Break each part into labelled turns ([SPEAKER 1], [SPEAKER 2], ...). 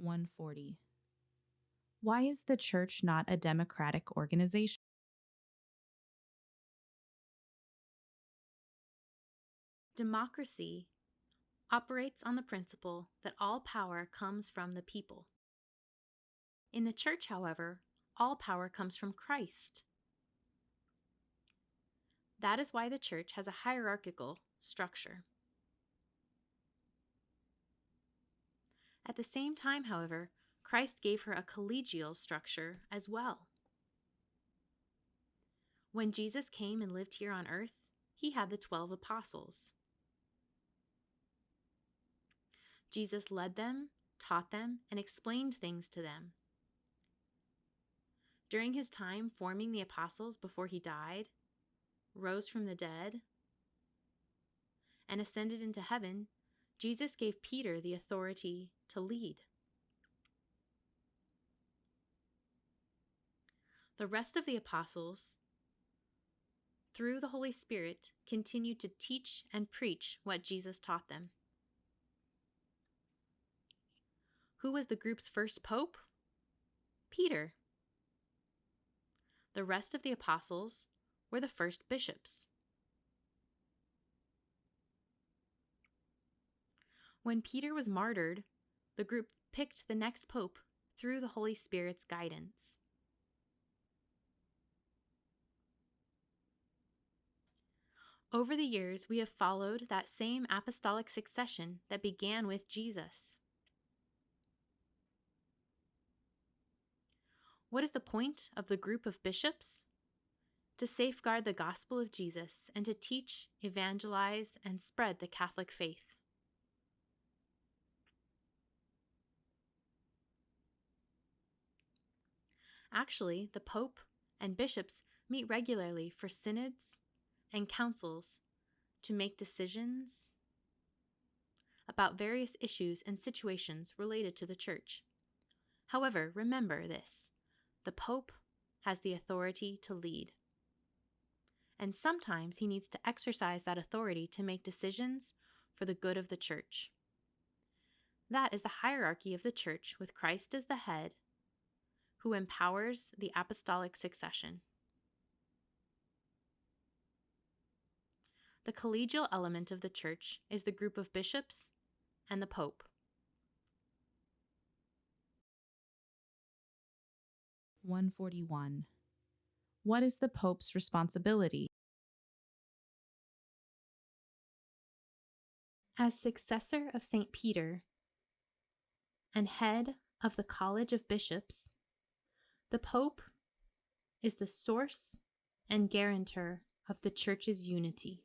[SPEAKER 1] 140. Why is the church not a democratic organization?
[SPEAKER 2] Democracy operates on the principle that all power comes from the people. In the church, however, all power comes from Christ. That is why the church has a hierarchical structure. At the same time, however, Christ gave her a collegial structure as well. When Jesus came and lived here on earth, he had the 12 apostles. Jesus led them, taught them, and explained things to them. During his time forming the apostles before he died, rose from the dead, and ascended into heaven, Jesus gave Peter the authority to lead. The rest of the apostles, through the Holy Spirit, continued to teach and preach what Jesus taught them. Who was the group's first pope? Peter. The rest of the apostles were the first bishops. When Peter was martyred, the group picked the next pope through the Holy Spirit's guidance. Over the years, we have followed that same apostolic succession that began with Jesus. What is the point of the group of bishops? To safeguard the gospel of Jesus and to teach, evangelize, and spread the Catholic faith. Actually, the Pope and bishops meet regularly for synods and councils to make decisions about various issues and situations related to the Church. However, remember this: the Pope has the authority to lead. And sometimes he needs to exercise that authority to make decisions for the good of the Church. That is the hierarchy of the Church, with Christ as the head, who empowers the apostolic succession. The collegial element of the Church is the group of bishops and the Pope.
[SPEAKER 1] 141. What is the Pope's responsibility?
[SPEAKER 2] As successor of St. Peter and head of the College of Bishops, the Pope is the source and guarantor of the Church's unity.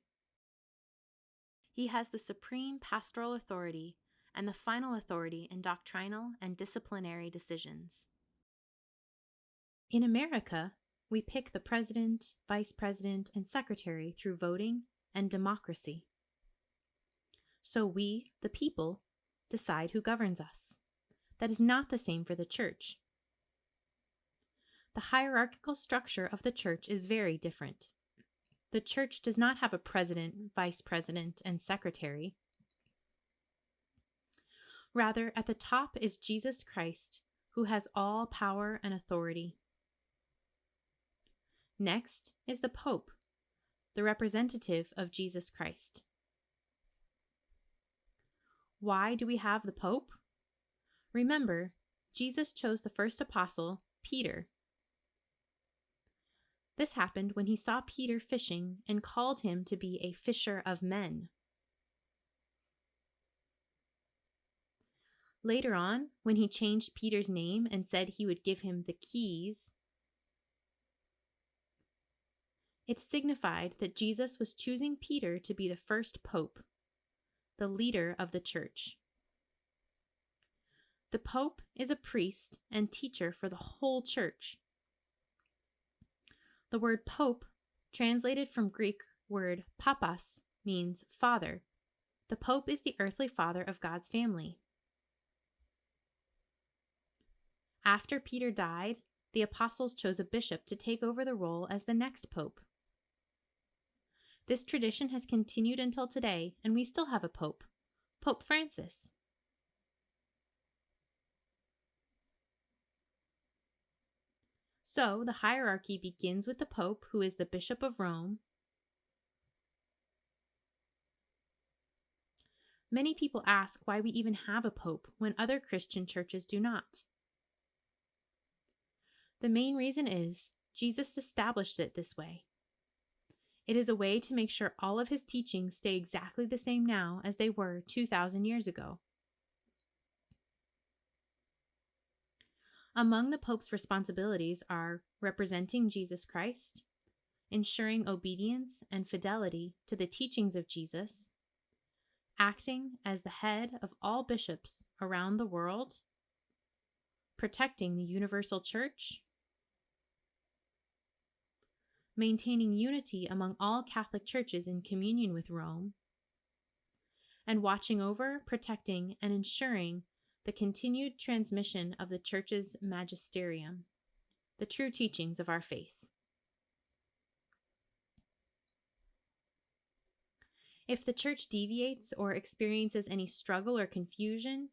[SPEAKER 2] He has the supreme pastoral authority and the final authority in doctrinal and disciplinary decisions. In America, we pick the president, vice president, and secretary through voting and democracy. So we, the people, decide who governs us. That is not the same for the Church. The hierarchical structure of the Church is very different. The Church does not have a president, vice president, and secretary. Rather, at the top is Jesus Christ, who has all power and authority. Next is the Pope, the representative of Jesus Christ. Why do we have the Pope? Remember, Jesus chose the first apostle, Peter. This happened when he saw Peter fishing and called him to be a fisher of men. Later on, when he changed Peter's name and said he would give him the keys, it signified that Jesus was choosing Peter to be the first pope, the leader of the Church. The Pope is a priest and teacher for the whole Church. The word pope, translated from Greek word papas, means father. The Pope is the earthly father of God's family. After Peter died, the apostles chose a bishop to take over the role as the next pope. This tradition has continued until today, and we still have a pope, Pope Francis. So the hierarchy begins with the Pope, who is the Bishop of Rome. Many people ask why we even have a Pope when other Christian churches do not. The main reason is Jesus established it this way. It is a way to make sure all of his teachings stay exactly the same now as they were 2,000 years ago. Among the Pope's responsibilities are representing Jesus Christ, ensuring obedience and fidelity to the teachings of Jesus, acting as the head of all bishops around the world, protecting the universal church, maintaining unity among all Catholic churches in communion with Rome, and watching over, protecting, and ensuring the continued transmission of the Church's magisterium, the true teachings of our faith. If the Church deviates or experiences any struggle or confusion,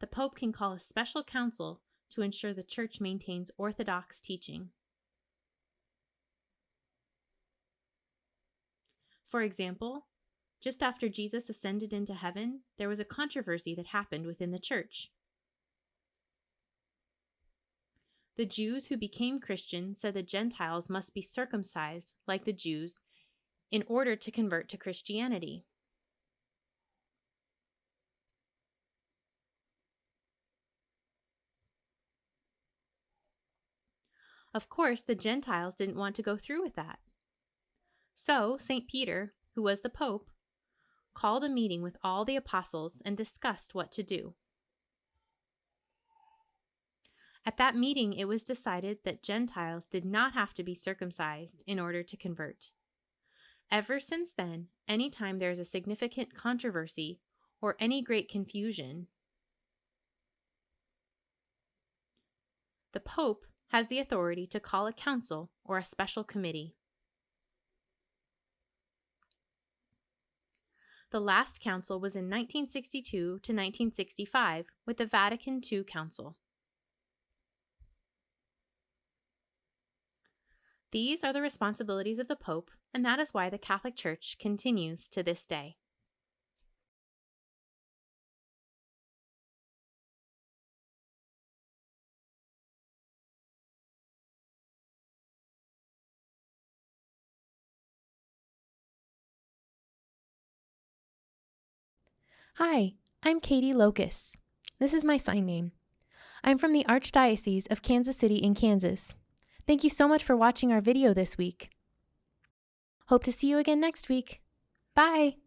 [SPEAKER 2] the Pope can call a special council to ensure the Church maintains orthodox teaching. For example, just after Jesus ascended into heaven, there was a controversy that happened within the Church. The Jews who became Christian said the Gentiles must be circumcised like the Jews in order to convert to Christianity. Of course, the Gentiles didn't want to go through with that. So, St. Peter, who was the Pope, called a meeting with all the apostles and discussed what to do. At that meeting, it was decided that Gentiles did not have to be circumcised in order to convert. Ever since then, anytime there is a significant controversy or any great confusion, the Pope has the authority to call a council or a special committee. The last council was in 1962 to 1965 with the Vatican II Council. These are the responsibilities of the Pope, and that is why the Catholic Church continues to this day.
[SPEAKER 3] Hi, I'm Katie Locus. This is my sign name. I'm from the Archdiocese of Kansas City in Kansas. Thank you so much for watching our video this week. Hope to see you again next week. Bye!